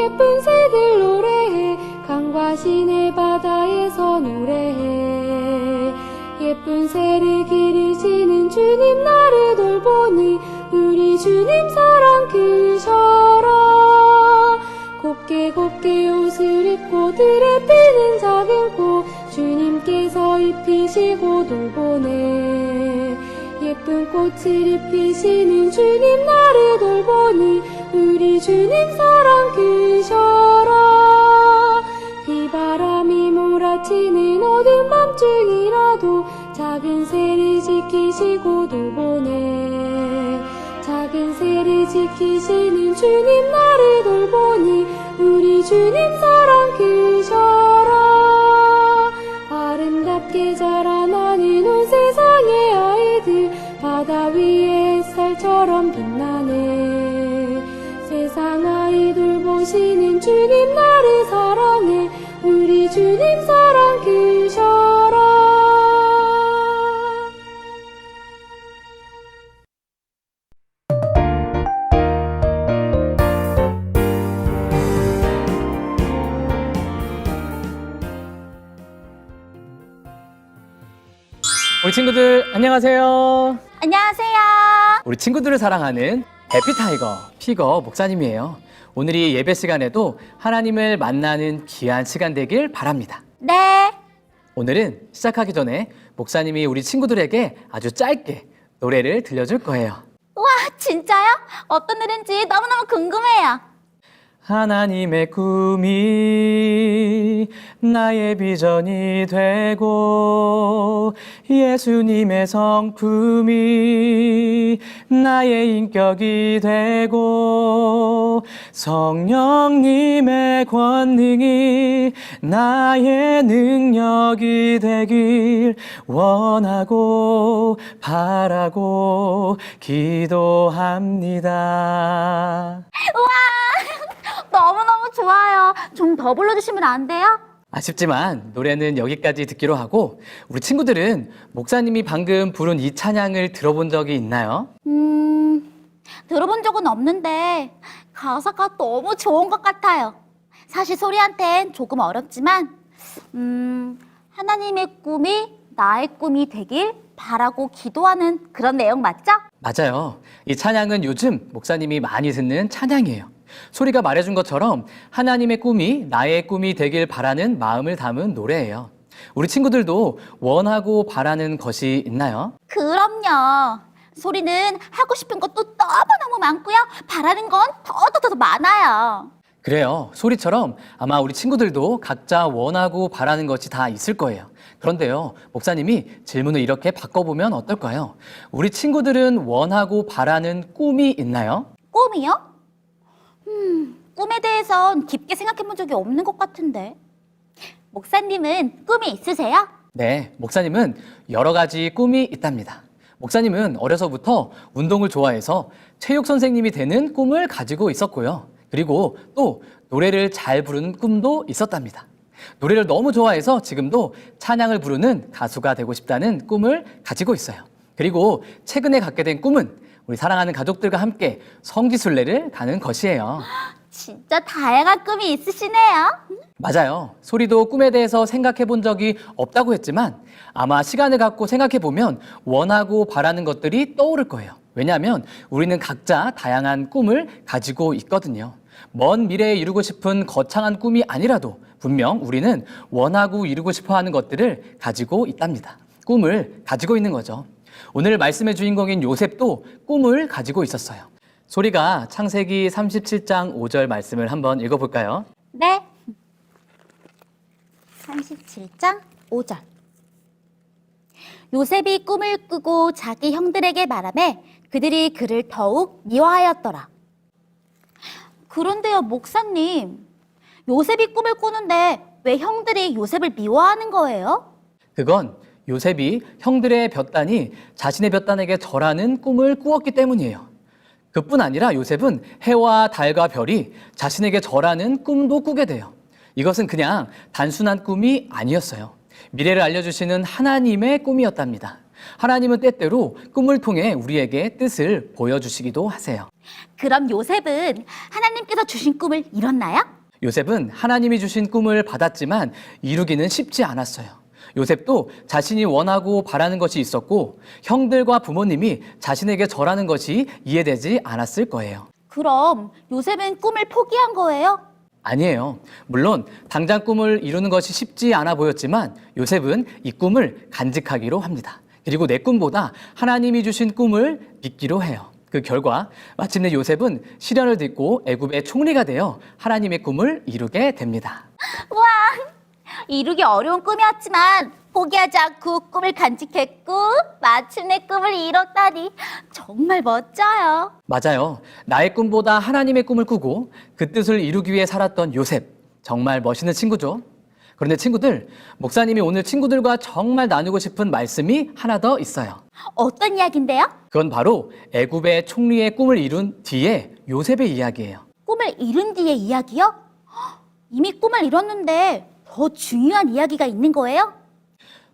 예쁜 새들 노래해. 강과 시내 바다에서 노래해. 예쁜 새를 기르시는 주님 나를 돌보니 우리 주님 사랑 크셔라. 곱게 곱게 옷을 입고 들에 피는 작은 꽃 주님께서 입히시고 돌보네. 예쁜 꽃을 입히시는 주님 나를 돌보니 우리 주님 사랑 크셔라. 비바람이 몰아치는 어두운 밤중이라도 작은 새를 지키시고 돌보네. 작은 새를 지키시는 주님 나를 돌보니 우리 주님 사랑 크셔라. 아름답게 자라나는 온 세상의 아이들 바다 위의 햇살처럼 빛나네. 세상 아이들 보시는 주님 나를 사랑해. 우리 주님 사랑 크셔라. 우리 친구들 안녕하세요. 안녕하세요. 우리 친구들을 사랑하는 해피타이거 피거 목사님이에요. 오늘이 예배 시간에도 하나님을 만나는 귀한 시간 되길 바랍니다. 네. 오늘은 시작하기 전에 목사님이 우리 친구들에게 아주 짧게 노래를 들려줄 거예요. 와, 진짜요? 어떤 노래인지 너무너무 궁금해요. 하나님의 꿈이 나의 비전이 되고 예수님의 성품이 나의 인격이 되고 성령님의 권능이 나의 능력이 되길 원하고 바라고 기도합니다. 우와, 너무너무 좋아요. 좀 더 불러주시면 안 돼요? 아쉽지만 노래는 여기까지 듣기로 하고 우리 친구들은 목사님이 방금 부른 이 찬양을 들어본 적이 있나요? 들어본 적은 없는데 가사가 너무 좋은 것 같아요. 사실 소리한텐 조금 어렵지만 하나님의 꿈이 나의 꿈이 되길 바라고 기도하는 그런 내용 맞죠? 맞아요. 이 찬양은 요즘 목사님이 많이 듣는 찬양이에요. 소리가 말해준 것처럼 하나님의 꿈이 나의 꿈이 되길 바라는 마음을 담은 노래예요. 우리 친구들도 원하고 바라는 것이 있나요? 그럼요. 소리는 하고 싶은 것도 너무너무 많고요. 바라는 건 더 많아요. 그래요. 소리처럼 아마 우리 친구들도 각자 원하고 바라는 것이 다 있을 거예요. 그런데요, 목사님이 질문을 이렇게 바꿔보면 어떨까요? 우리 친구들은 원하고 바라는 꿈이 있나요? 꿈이요? 꿈에 대해선 깊게 생각해 본 적이 없는 것 같은데. 목사님은 꿈이 있으세요? 네, 목사님은 여러 가지 꿈이 있답니다. 목사님은 어려서부터 운동을 좋아해서 체육 선생님이 되는 꿈을 가지고 있었고요. 그리고 또 노래를 잘 부르는 꿈도 있었답니다. 노래를 너무 좋아해서 지금도 찬양을 부르는 가수가 되고 싶다는 꿈을 가지고 있어요. 그리고 최근에 갖게 된 꿈은 우리 사랑하는 가족들과 함께 성지순례를 가는 것이에요. 진짜 다양한 꿈이 있으시네요. 맞아요. 소리도 꿈에 대해서 생각해 본 적이 없다고 했지만 아마 시간을 갖고 생각해 보면 원하고 바라는 것들이 떠오를 거예요. 왜냐하면 우리는 각자 다양한 꿈을 가지고 있거든요. 먼 미래에 이루고 싶은 거창한 꿈이 아니라도 분명 우리는 원하고 이루고 싶어 하는 것들을 가지고 있답니다. 꿈을 가지고 있는 거죠. 오늘 말씀의 주인공인 요셉도 꿈을 가지고 있었어요. 소리가 창세기 37장 5절 말씀을 한번 읽어볼까요? 네. 37장 5절. 요셉이 꿈을 꾸고 자기 형들에게 말하매 그들이 그를 더욱 미워하였더라. 그런데요, 목사님. 요셉이 꿈을 꾸는데 왜 형들이 요셉을 미워하는 거예요? 그건 요셉이 형들의 볕단이 자신의 볕단에게 절하는 꿈을 꾸었기 때문이에요. 그뿐 아니라 요셉은 해와 달과 별이 자신에게 절하는 꿈도 꾸게 돼요. 이것은 그냥 단순한 꿈이 아니었어요. 미래를 알려주시는 하나님의 꿈이었답니다. 하나님은 때때로 꿈을 통해 우리에게 뜻을 보여주시기도 하세요. 그럼 요셉은 하나님께서 주신 꿈을 이뤘나요? 요셉은 하나님이 주신 꿈을 받았지만 이루기는 쉽지 않았어요. 요셉도 자신이 원하고 바라는 것이 있었고 형들과 부모님이 자신에게 절하는 것이 이해되지 않았을 거예요. 그럼 요셉은 꿈을 포기한 거예요? 아니에요. 물론 당장 꿈을 이루는 것이 쉽지 않아 보였지만 요셉은 이 꿈을 간직하기로 합니다. 그리고 내 꿈보다 하나님이 주신 꿈을 믿기로 해요. 그 결과 마침내 요셉은 시련을 딛고 애굽의 총리가 되어 하나님의 꿈을 이루게 됩니다. 와, 이루기 어려운 꿈이었지만 포기하지 않고 꿈을 간직했고 마침내 꿈을 이뤘다니 정말 멋져요. 맞아요. 나의 꿈보다 하나님의 꿈을 꾸고 그 뜻을 이루기 위해 살았던 요셉. 정말 멋있는 친구죠. 그런데 친구들, 목사님이 오늘 친구들과 정말 나누고 싶은 말씀이 하나 더 있어요. 어떤 이야기인데요? 그건 바로 애굽의 총리의 꿈을 이룬 뒤에 요셉의 이야기예요. 꿈을 이룬 뒤의 이야기요? 헉, 이미 꿈을 이뤘는데 더 중요한 이야기가 있는 거예요?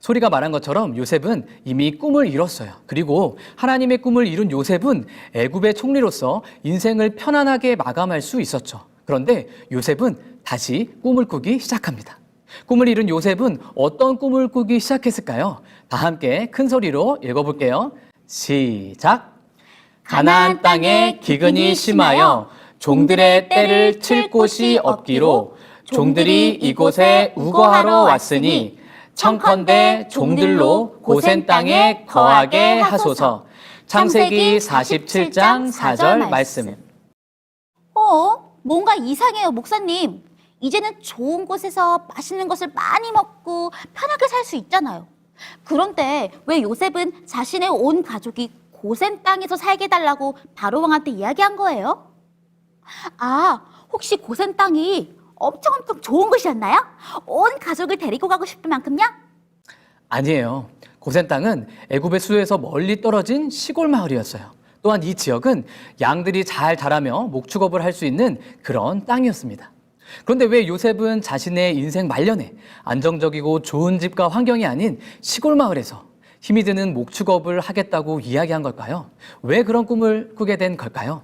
소리가 말한 것처럼 요셉은 이미 꿈을 이뤘어요. 그리고 하나님의 꿈을 이룬 요셉은 애굽의 총리로서 인생을 편안하게 마감할 수 있었죠. 그런데 요셉은 다시 꿈을 꾸기 시작합니다. 꿈을 이룬 요셉은 어떤 꿈을 꾸기 시작했을까요? 다 함께 큰 소리로 읽어볼게요. 시작! 가나안 땅에 기근이 심하여 종들의 때를 칠 곳이 없기로 종들이 이곳에 우거하러 왔으니 청컨대 종들로 고센 땅에 거하게 하소서. 창세기 47장 4절 말씀. 뭔가 이상해요, 목사님. 이제는 좋은 곳에서 맛있는 것을 많이 먹고 편하게 살 수 있잖아요. 그런데 왜 요셉은 자신의 온 가족이 고센 땅에서 살게 해달라고 바로 왕한테 이야기한 거예요? 아, 혹시 고센 땅이 엄청 좋은 곳이었나요? 온 가족을 데리고 가고 싶을 만큼요? 아니에요. 고센 땅은 애굽의 수도에서 멀리 떨어진 시골 마을이었어요. 또한 이 지역은 양들이 잘 자라며 목축업을 할 수 있는 그런 땅이었습니다. 그런데 왜 요셉은 자신의 인생 말년에 안정적이고 좋은 집과 환경이 아닌 시골 마을에서 힘이 드는 목축업을 하겠다고 이야기한 걸까요? 왜 그런 꿈을 꾸게 된 걸까요?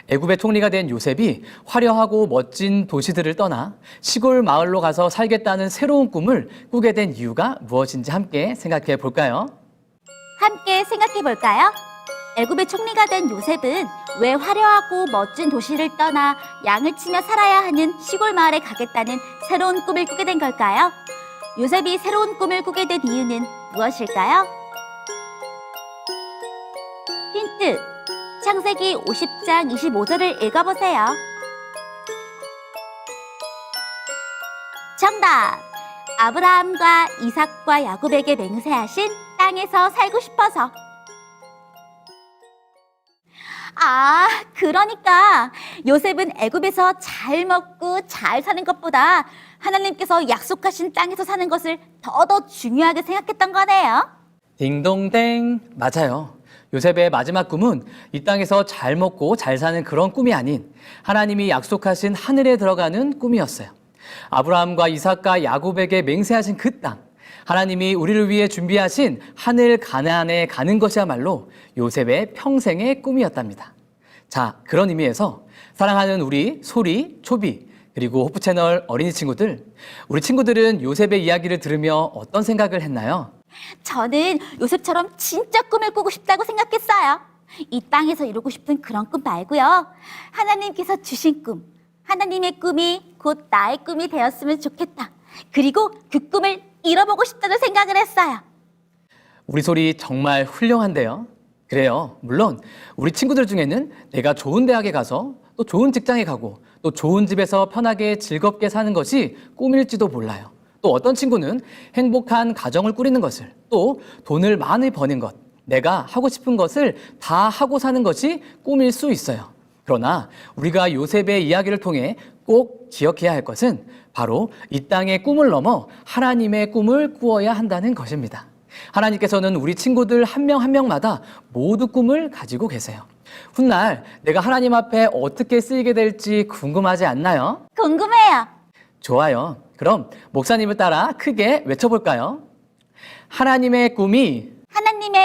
애굽의 총리가 된 요셉이 화려하고 멋진 도시들을 떠나 시골 마을로 가서 살겠다는 새로운 꿈을 꾸게 된 이유가 무엇인지 함께 생각해 볼까요? 함께 생각해 볼까요? 애굽의 총리가 된 요셉은 왜 화려하고 멋진 도시를 떠나 양을 치며 살아야 하는 시골 마을에 가겠다는 새로운 꿈을 꾸게 된 걸까요? 요셉이 새로운 꿈을 꾸게 된 이유는 무엇일까요? 힌트! 창세기 50장 25절을 읽어보세요. 정답! 아브라함과 이삭과 야곱에게 맹세하신 땅에서 살고 싶어서. 아, 그러니까 요셉은 애굽에서 잘 먹고 잘 사는 것보다 하나님께서 약속하신 땅에서 사는 것을 더 중요하게 생각했던 거네요. 딩동댕, 맞아요. 요셉의 마지막 꿈은 이 땅에서 잘 먹고 잘 사는 그런 꿈이 아닌 하나님이 약속하신 하늘에 들어가는 꿈이었어요. 아브라함과 이삭과 야곱에게 맹세하신 그 땅, 하나님이 우리를 위해 준비하신 하늘 가나안에 가는 것이야말로 요셉의 평생의 꿈이었답니다. 자, 그런 의미에서 사랑하는 우리 소리, 초비, 그리고 호프 채널 어린이 친구들, 우리 친구들은 요셉의 이야기를 들으며 어떤 생각을 했나요? 저는 요셉처럼 진짜 꿈을 꾸고 싶다고 생각했어요. 이 땅에서 이루고 싶은 그런 꿈 말고요. 하나님께서 주신 꿈, 하나님의 꿈이 곧 나의 꿈이 되었으면 좋겠다. 그리고 그 꿈을 이뤄보고 싶다는 생각을 했어요. 우리 소리 정말 훌륭한데요. 그래요. 물론 우리 친구들 중에는 내가 좋은 대학에 가서 또 좋은 직장에 가고 또 좋은 집에서 편하게 즐겁게 사는 것이 꿈일지도 몰라요. 또 어떤 친구는 행복한 가정을 꾸리는 것을, 또 돈을 많이 버는 것, 내가 하고 싶은 것을 다 하고 사는 것이 꿈일 수 있어요. 그러나 우리가 요셉의 이야기를 통해 꼭 기억해야 할 것은 바로 이 땅의 꿈을 넘어 하나님의 꿈을 꾸어야 한다는 것입니다. 하나님께서는 우리 친구들 한 명 한 명마다 모두 꿈을 가지고 계세요. 훗날 내가 하나님 앞에 어떻게 쓰이게 될지 궁금하지 않나요? 궁금해요. 좋아요. 그럼 목사님을 따라 크게 외쳐볼까요? 하나님의 꿈이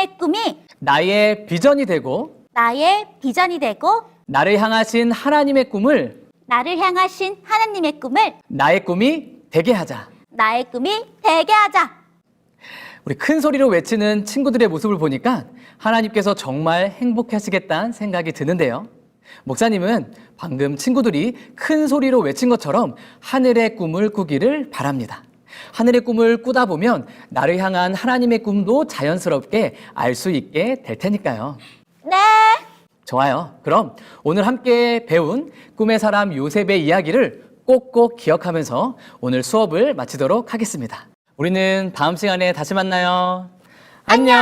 나의 꿈이 나의 비전이 되고 나의 비전이 되고 나를 향하신 하나님의 꿈을 나를 향하신 하나님의 꿈을 나의 꿈이 되게 하자. 나의 꿈이 되게 하자. 우리 큰 소리로 외치는 친구들의 모습을 보니까 하나님께서 정말 행복해 하시겠다는 생각이 드는데요. 목사님은 방금 친구들이 큰 소리로 외친 것처럼 하늘의 꿈을 꾸기를 바랍니다. 하늘의 꿈을 꾸다 보면 나를 향한 하나님의 꿈도 자연스럽게 알 수 있게 될 테니까요. 네. 좋아요. 그럼 오늘 함께 배운 꿈의 사람 요셉의 이야기를 꼭꼭 기억하면서 오늘 수업을 마치도록 하겠습니다. 우리는 다음 시간에 다시 만나요. 안녕.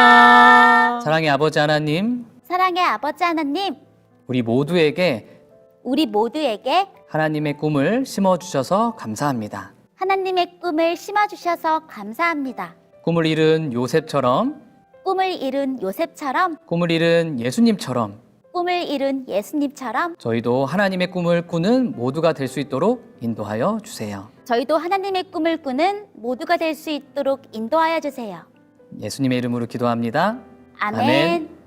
사랑의 아버지 하나님, 사랑의 아버지 하나님, 우리 모두에게 하나님의 꿈을 심어주셔서 감사합니다. 하나님의 꿈을 심어주셔서 감사합니다. 꿈을 이룬 요셉처럼, 꿈을 이룬 요셉처럼, 꿈을 이룬 예수님처럼 꿈을 이룬 예수님처럼 저희도 하나님의 꿈을 꾸는 모두가 될 수 있도록 인도하여 주세요. 저희도 하나님의 꿈을 꾸는 모두가 될 수 있도록 인도하여 주세요. 예수님의 이름으로 기도합니다. 아멘.